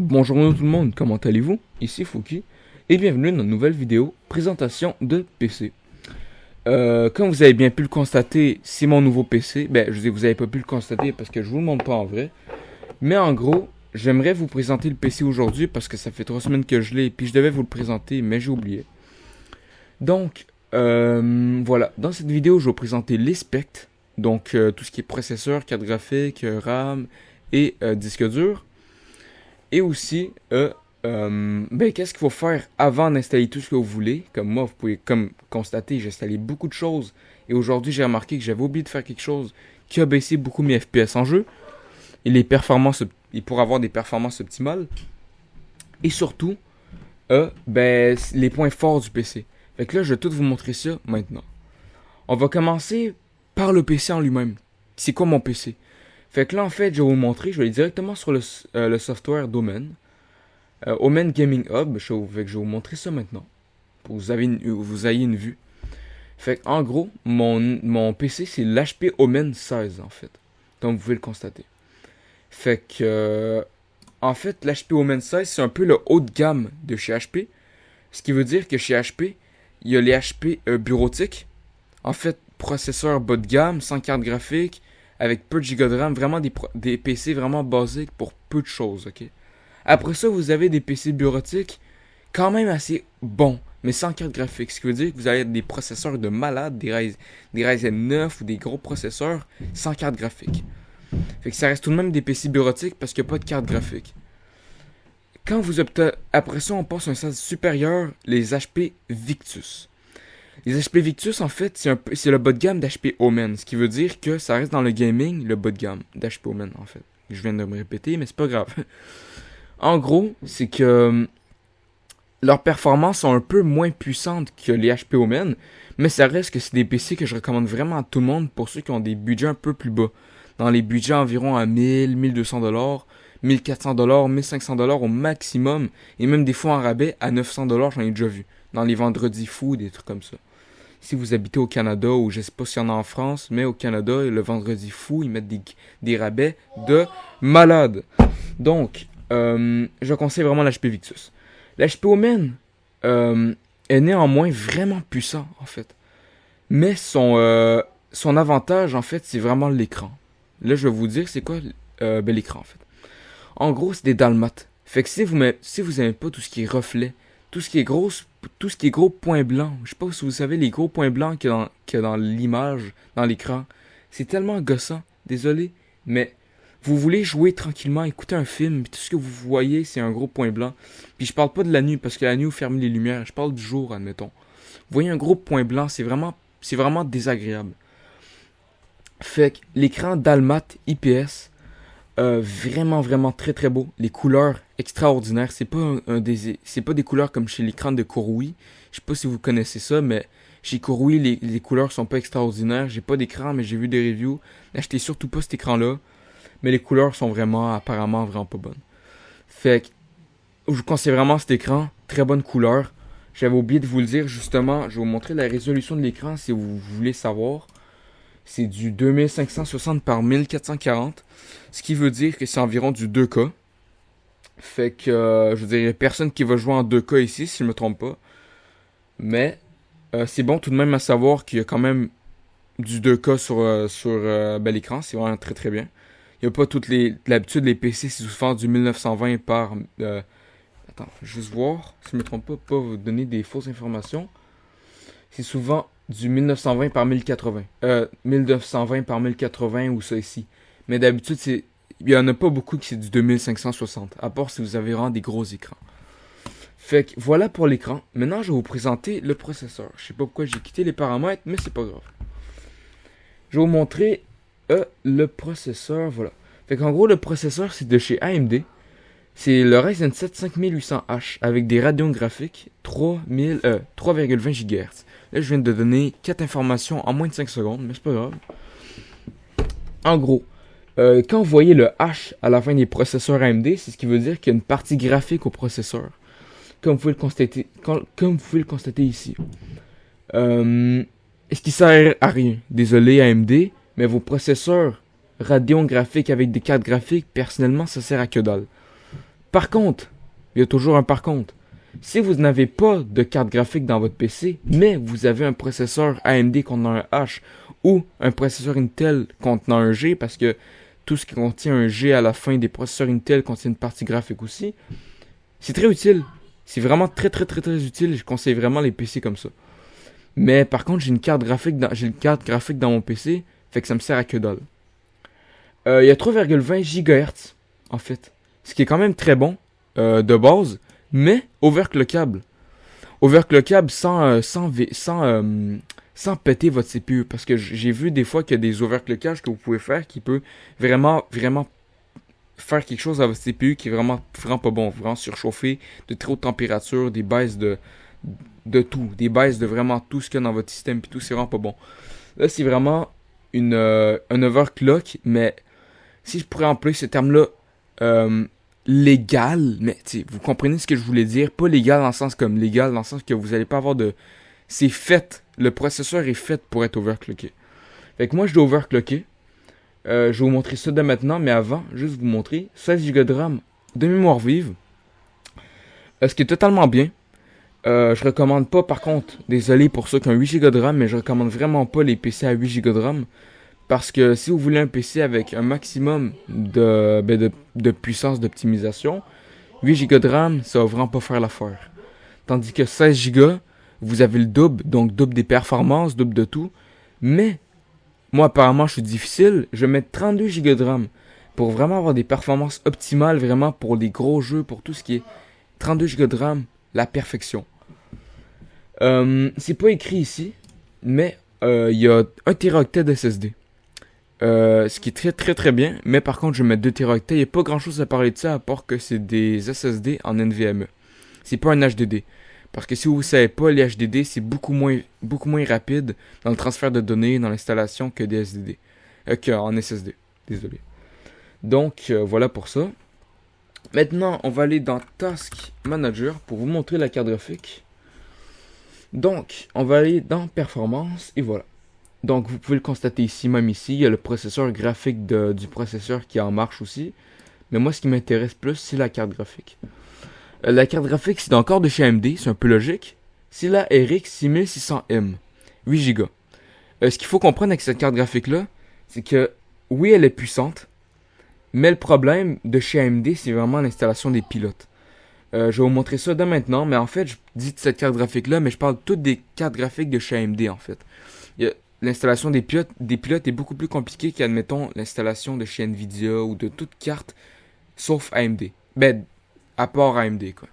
Bonjour tout le monde, comment allez-vous? Ici Fouki et bienvenue dans une nouvelle vidéo présentation de PC. Comme vous avez bien pu le constater, c'est mon nouveau PC. Je dis vous avez pas pu le constater parce que je vous le montre pas en vrai. Mais en gros, j'aimerais vous présenter le PC aujourd'hui parce que ça fait 3 semaines que je l'ai et puis je devais vous le présenter mais j'ai oublié. Donc, voilà, dans cette vidéo je vais vous présenter les specs. Donc tout ce qui est processeur, carte graphique, RAM et disque dur. Et aussi, qu'est-ce qu'il faut faire avant d'installer tout ce que vous voulez. Comme moi, vous pouvez comme constater, j'ai installé beaucoup de choses. Et aujourd'hui, j'ai remarqué que j'avais oublié de faire quelque chose qui a baissé beaucoup mes FPS en jeu. Et les performances, et pour avoir des performances optimales. Et surtout, les points forts du PC. Fait que là, je vais tout vous montrer ça maintenant. On va commencer par le PC en lui-même. C'est quoi mon PC? Fait que là, en fait, je vais vous montrer. Je vais aller directement sur le software d'Omen. Omen Gaming Hub. Je vais vous montrer ça maintenant. Pour que vous ayez une vue. Fait que, en gros, mon PC, c'est l'HP Omen 16, en fait. Comme vous pouvez le constater. Fait que, en fait, l'HP Omen 16, c'est un peu le haut de gamme de chez HP. Ce qui veut dire que chez HP, il y a les HP bureautiques. En fait, processeur bas de gamme, sans carte graphique, avec peu de giga de RAM, vraiment des PC vraiment basiques pour peu de choses, ok? Après ça, vous avez des PC bureautiques quand même assez bons, mais sans carte graphique. Ce qui veut dire que vous avez des processeurs de malade, des Ryzen 9 ou des gros processeurs sans carte graphique. Fait que ça reste tout de même des PC bureautiques parce qu'il n'y a pas de carte graphique. Quand vous optez, après ça, on passe à un stade supérieur, les HP Victus. Les HP Victus, en fait, c'est le bas de gamme d'HP Omen, ce qui veut dire que ça reste dans le gaming, le bas de gamme d'HP Omen, en fait. Je viens de me répéter, mais c'est pas grave. En gros, c'est que leurs performances sont un peu moins puissantes que les HP Omen, mais ça reste que c'est des PC que je recommande vraiment à tout le monde pour ceux qui ont des budgets un peu plus bas. Dans les budgets environ à 1000, 1200$, 1400$, 1500$ au maximum, et même des fois en rabais à 900$, j'en ai déjà vu. Dans les vendredis fous, des trucs comme ça. Si vous habitez au Canada, ou je sais pas s'il y en a en France, mais au Canada, le vendredi fou, ils mettent des rabais de malade. Donc, je conseille vraiment l'HP Victus. L'HP Omen est néanmoins vraiment puissant, en fait. Mais son avantage, en fait, c'est vraiment l'écran. Là, je vais vous dire c'est quoi l'écran, en fait. En gros, c'est des dalmates. Fait que si vous aimez pas tout ce qui est reflet, tout ce qui est gros points blancs, je sais pas si vous savez les gros points blancs qu'il y a dans l'image, dans l'écran, c'est tellement gossant, désolé, mais vous voulez jouer tranquillement, écouter un film, puis tout ce que vous voyez, c'est un gros point blanc. Puis je parle pas de la nuit, parce que la nuit, vous fermez les lumières, je parle du jour, admettons. Vous voyez un gros point blanc, c'est vraiment désagréable. Fait que l'écran Dalmat IPS, vraiment très très beau. Les couleurs extraordinaires. C'est pas c'est pas des couleurs comme chez l'écran de Kurui. Je sais pas si vous connaissez ça, mais chez Kurui les couleurs sont pas extraordinaires. J'ai pas d'écran, mais j'ai vu des reviews. N'achetez surtout pas cet écran-là. Mais les couleurs sont apparemment vraiment pas bonnes. Fait que je vous conseille vraiment cet écran. Très bonne couleur. J'avais oublié de vous le dire justement. Je vais vous montrer la résolution de l'écran si vous voulez savoir. C'est du 2560 par 1440. Ce qui veut dire que c'est environ du 2K. Fait que, je dirais, personne qui va jouer en 2K ici, si je me trompe pas. Mais, c'est bon tout de même à savoir qu'il y a quand même du 2K sur l'écran. C'est vraiment très très bien. Il n'y a pas d'habitude, les PC, c'est souvent du 1920 par... attends, juste voir, si je me trompe pas vous donner des fausses informations. C'est souvent du 1920 par 1080. 1920 par 1080 ou ça ici. Mais d'habitude, il y en a pas beaucoup qui c'est du 2560. À part si vous avez vraiment des gros écrans. Fait que voilà pour l'écran. Maintenant, je vais vous présenter le processeur. Je sais pas pourquoi j'ai quitté les paramètres, mais c'est pas grave. Je vais vous montrer le processeur. Voilà. Fait qu'en gros, le processeur, c'est de chez AMD. C'est le Ryzen 7 5800H avec des Radeon graphiques 3,20 GHz. Là, je viens de donner 4 informations en moins de 5 secondes, mais c'est pas grave. En gros, quand vous voyez le H à la fin des processeurs AMD, c'est ce qui veut dire qu'il y a une partie graphique au processeur. Comme vous pouvez le constater ici. Ce qui sert à rien. Désolé AMD, mais vos processeurs Radeon graphiques avec des cartes graphiques, personnellement, ça sert à que dalle. Par contre, il y a toujours un par contre. Si vous n'avez pas de carte graphique dans votre PC, mais vous avez un processeur AMD contenant un H ou un processeur Intel contenant un G, parce que tout ce qui contient un G à la fin des processeurs Intel contient une partie graphique aussi, c'est très utile. C'est vraiment très utile. Je conseille vraiment les PC comme ça. Mais par contre, j'ai une carte graphique dans mon PC, fait que ça me sert à que dalle. Il y a 3,20 GHz en fait, ce qui est quand même très bon de base, mais overclockable. Overclockable sans péter votre CPU, parce que j'ai vu des fois qu'il y a des overclockages que vous pouvez faire qui peut vraiment faire quelque chose à votre CPU qui est vraiment pas bon, vraiment surchauffer, de très haute température, des baisses de tout, des baisses de vraiment tout ce qu'il y a dans votre système, puis tout, c'est vraiment pas bon. Là, c'est vraiment un overclock, mais si je pourrais employer ce terme-là, légal, mais vous comprenez ce que je voulais dire, pas légal dans le sens comme légal, dans le sens que vous n'allez pas avoir de... C'est fait, le processeur est fait pour être overclocké. Fait que moi, je dois overclocker. Je vais vous montrer ça dès maintenant, mais avant, juste vous montrer 16 Go de RAM de mémoire vive. Ce qui est totalement bien. Je recommande pas, par contre, désolé pour ceux qui ont 8 Go de RAM, mais je recommande vraiment pas les PC à 8 Go de RAM. Parce que si vous voulez un PC avec un maximum de puissance d'optimisation, 8 Go de RAM, ça va vraiment pas faire l'affaire. Tandis que 16 Go, vous avez le double, donc double des performances, double de tout. Mais, moi apparemment je suis difficile, je vais mettre 32 Go de RAM pour vraiment avoir des performances optimales, vraiment pour les gros jeux, pour tout ce qui est 32 Go de RAM, la perfection. C'est pas écrit ici, mais il y a 1 Teraoctet de SSD. Ce qui est très bien, mais par contre je vais mettre 2 Teraoctets, il n'y a pas grand chose à parler de ça à part que c'est des SSD en NVMe. C'est pas un HDD. Parce que si vous ne savez pas, les HDD c'est beaucoup moins rapide dans le transfert de données, dans l'installation que des SSD. Qu'en SSD, désolé. Donc voilà pour ça. Maintenant on va aller dans Task Manager pour vous montrer la carte graphique. Donc on va aller dans Performance et voilà. Donc vous pouvez le constater ici, même ici, il y a le processeur graphique du processeur qui est en marche aussi. Mais moi ce qui m'intéresse plus, c'est la carte graphique. La carte graphique, c'est encore de chez AMD, c'est un peu logique. C'est la RX 6600M, 8 Go. Ce qu'il faut comprendre avec cette carte graphique-là, c'est que oui, elle est puissante, mais le problème de chez AMD, c'est vraiment l'installation des pilotes. Je vais vous montrer ça dès maintenant, mais en fait, je dis de cette carte graphique-là, mais je parle toutes des cartes graphiques de chez AMD en fait. L'installation des pilotes est beaucoup plus compliquée qu'admettons l'installation de chez Nvidia ou de toute carte sauf AMD. Ben, à part AMD quoi.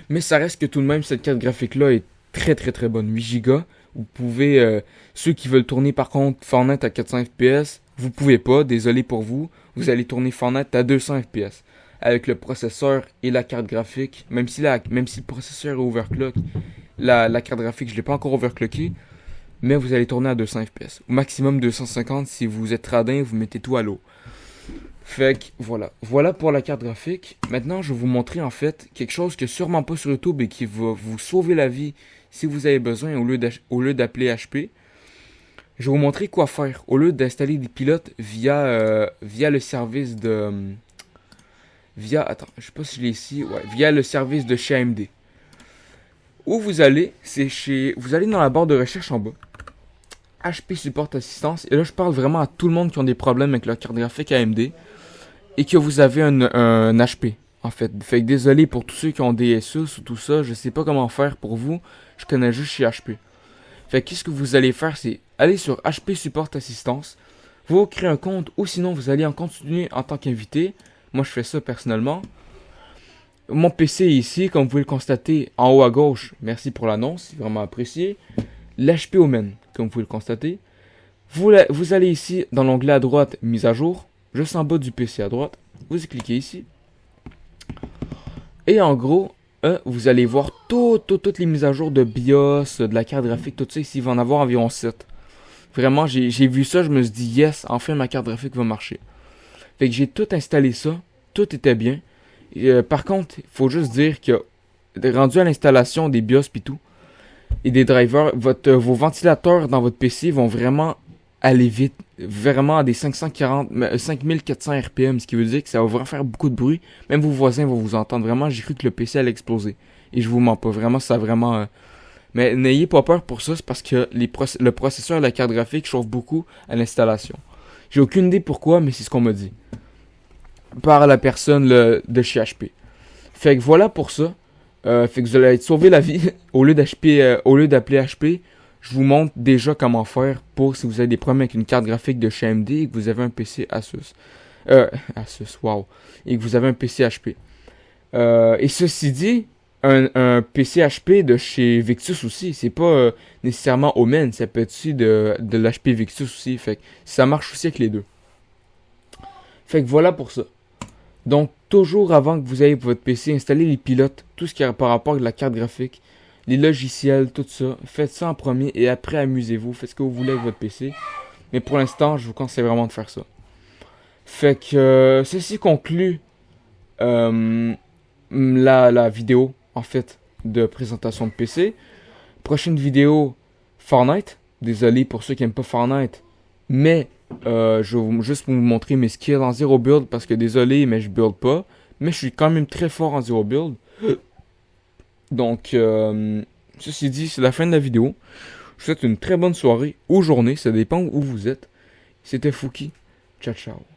Mais ça reste que tout de même cette carte graphique là est très bonne. 8 Go. Vous pouvez, ceux qui veulent tourner par contre Fortnite à 400 FPS, vous pouvez pas, désolé pour vous. Vous allez tourner Fortnite à 200 FPS. Avec le processeur et la carte graphique, même si le processeur est overclock, la carte graphique je l'ai pas encore overclocké. Mais vous allez tourner à 200 FPS. Au maximum 250 si vous êtes radin, vous mettez tout à l'eau. Fait que voilà. Voilà pour la carte graphique. Maintenant, je vais vous montrer en fait quelque chose qui est sûrement pas sur YouTube et qui va vous sauver la vie si vous avez besoin au lieu d'appeler HP. Je vais vous montrer quoi faire au lieu d'installer des pilotes via le service de... Attends, je sais pas si je l'ai ici. Ouais, via le service de chez AMD. Où vous allez, vous allez dans la barre de recherche en bas. HP Support Assistance. Et là, je parle vraiment à tout le monde qui ont des problèmes avec leur carte graphique AMD. Et que vous avez un HP, en fait. Fait que désolé pour tous ceux qui ont des Asus ou tout ça. Je sais pas comment faire pour vous. Je connais juste chez HP. Fait que qu'est-ce que vous allez faire, c'est aller sur HP Support Assistance. Vous créez un compte ou sinon vous allez en continuer en tant qu'invité. Moi, je fais ça personnellement. Mon PC est ici, comme vous pouvez le constater, en haut à gauche. Merci pour l'annonce, c'est vraiment apprécié. L'HP Omen, comme vous pouvez le constater. Vous allez ici, dans l'onglet à droite, mise à jour. Juste en bas du PC à droite. Vous cliquez ici. Et en gros, vous allez voir toutes les mises à jour de BIOS, de la carte graphique, tout ça. Ici, il va en avoir environ 7. Vraiment, j'ai vu ça, je me suis dit, yes, enfin ma carte graphique va marcher. Fait que j'ai tout installé ça. Tout était bien. Par contre, il faut juste dire que rendu à l'installation des BIOS et tout, et des drivers, vos ventilateurs dans votre PC vont vraiment aller vite, vraiment à des 5400 RPM, ce qui veut dire que ça va vraiment faire beaucoup de bruit. Même vos voisins vont vous entendre. Vraiment, j'ai cru que le PC allait exploser. Et je vous mens pas, vraiment, ça a vraiment... Mais n'ayez pas peur pour ça, c'est parce que le processeur et la carte graphique chauffent beaucoup à l'installation. J'ai aucune idée pourquoi, mais c'est ce qu'on m'a dit. Par la personne de chez HP. Fait que voilà pour ça. Fait que vous allez être sauvé la vie. Au lieu d'appeler HP, je vous montre déjà comment faire pour si vous avez des problèmes avec une carte graphique de chez AMD et que vous avez un PC Asus. Asus, wow. Et que vous avez un PC HP. Et ceci dit, un PC HP de chez Victus aussi. C'est pas nécessairement Omen, ça peut être aussi de l'HP Victus aussi. Fait que ça marche aussi avec les deux. Fait que voilà pour ça. Donc, toujours avant que vous ayez votre PC, installez les pilotes, tout ce qui a par rapport avec la carte graphique, les logiciels, tout ça. Faites ça en premier et après amusez-vous. Faites ce que vous voulez avec votre PC. Mais pour l'instant, je vous conseille vraiment de faire ça. Fait que ceci conclut la vidéo, en fait, de présentation de PC. Prochaine vidéo, Fortnite. Désolé pour ceux qui n'aiment pas Fortnite. Mais je vais juste vous montrer mes skills en zero build parce que désolé, mais je build pas. Mais je suis quand même très fort en zero build. Donc, ceci dit, c'est la fin de la vidéo. Je vous souhaite une très bonne soirée ou journée, ça dépend où vous êtes. C'était Fouki. Ciao, ciao.